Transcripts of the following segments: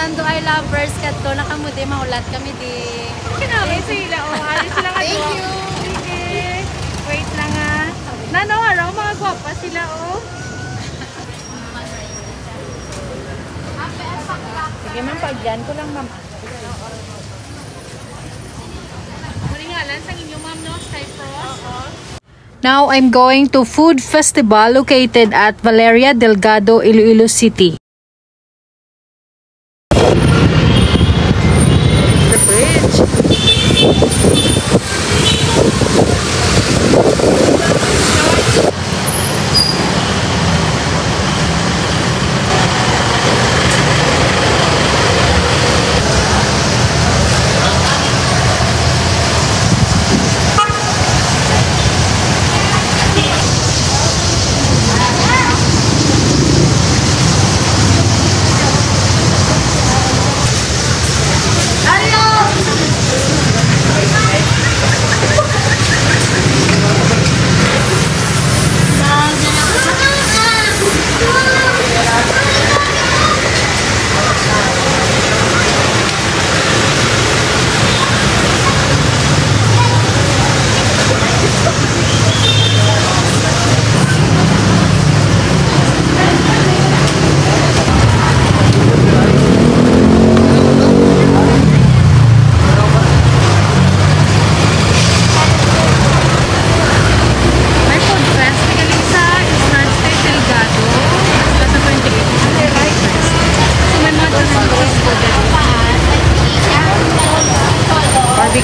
Tanduay lovers kadto nakamudi maulat kami di. Kinami sila alis sila ka. Thank you. Sige. Wait lang ah. Nanawaraw mga gwapa sila Sige ma'am, pagyan ko lang ma'am. Muli nga lang sa inyo ma'am no, Cyprus. Now I'm going to Food Festival located at Valeria Delgado, Iloilo City. The bridge.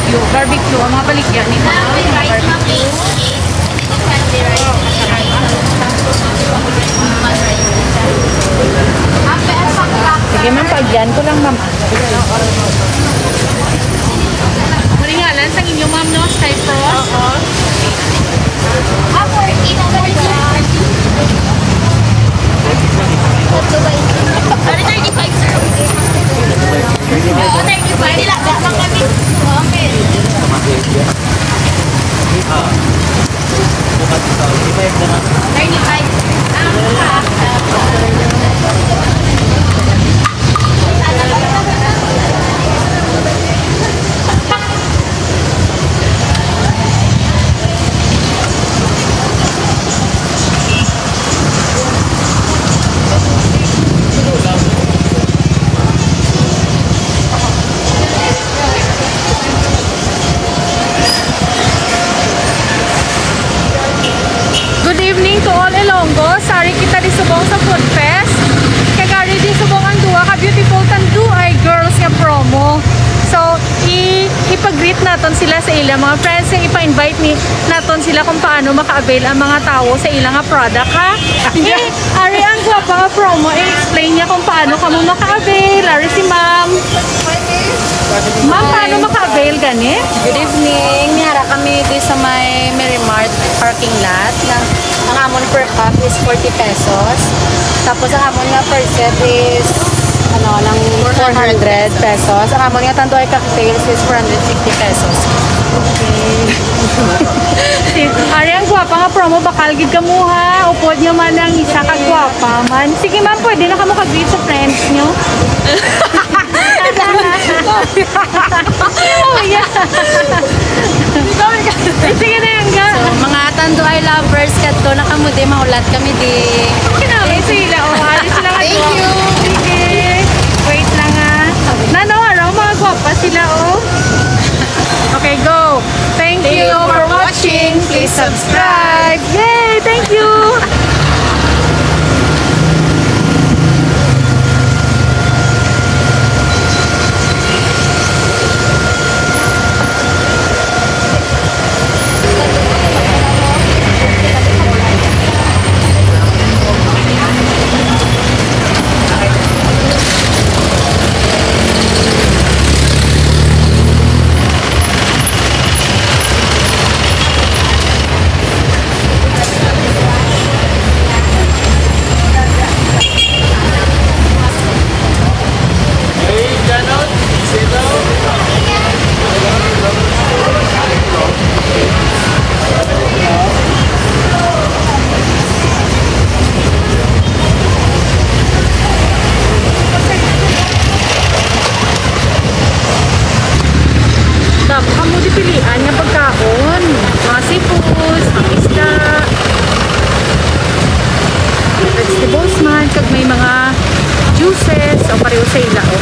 Barbecue, ang mga baligyan ni mga barbecue. Sige ma'am, pagyan ko lang ma'am. Muli nga lang sa inyo ma'am no, Cyprus. Ako, Ano 35 sir? 35 nila lang kami. Okay. Good evening to all Ilonggo. Sari kita di subong sa Food Fest. Kagari di subong ang duwa ka beautiful Tanduay girls nga promo. So, ipag-greet naton sila sa ilang mga friends, ipa-invite ni naton sila kung paano maka-avail ang mga tao sa ilang nga product ha. Ari ang guwapa nga promo, i-explain niya kung paano ka mo maka-avail. Ari si ma'am. Ma'am, paano maka-avail gani? Good evening. Nihara kami di sa may Merimart parking lot. Ang amon per cup is 40 pesos. Tapos ang amon nga per set is ng 400 pesos. Ang amon nga Tanduay cocktails is 460 pesos. Okay. Ari ang guwapa nga promo, bakal gid ka mo ha. Upod nyo man ang isa ka guwapa man. Sige ma'am, pwede na ka mo ka-greet sa friends nyo. Oh yeah. Sige na yan ga. So, mga Tanduay lovers kadto nakamudi maulat kami di. Kinami sila alis sila ka. Thank you. Sige. Wait lang ah. Nanawaraw mga gwapa sila Okay, go. Thank you for watching. Please subscribe. Yay! Thank you.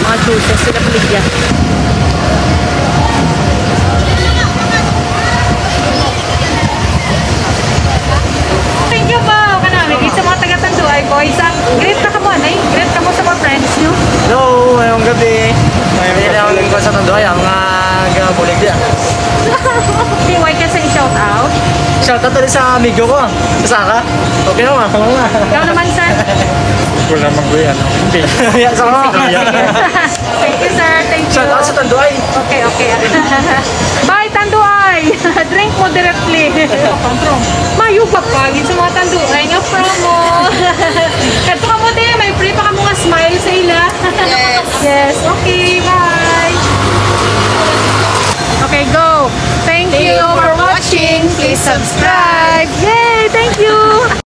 mga juices sila paligyan. Thank you po. Kanami, sa mga taga-Tanduay ko, greet ka mo, nay. Greet ka mo sa mga friends nyo. Hello, ngayong gabi. Hindi lang ko sa Tanduay, ang mga bulig dyan. Tiway ka sa i-shout out. Shoutout ulit sa amigo ko, sa Saka. Okay naman, kalang na. Ikaw naman, sir. Wala naman ko yan. Yan, sa mga. Thank you, sir. Thank you. Shoutout sa Tanduay. Okay, okay. Bye, Tanduay! Drink moderately. Mayo pa pagin sa mga Tanduay nga promo. Kato ka mo din, may free pa ka mga smile sa ila. Yes. Yes, okay, bye. Okay, go. Thank you for watching. Please subscribe. Yay, thank you.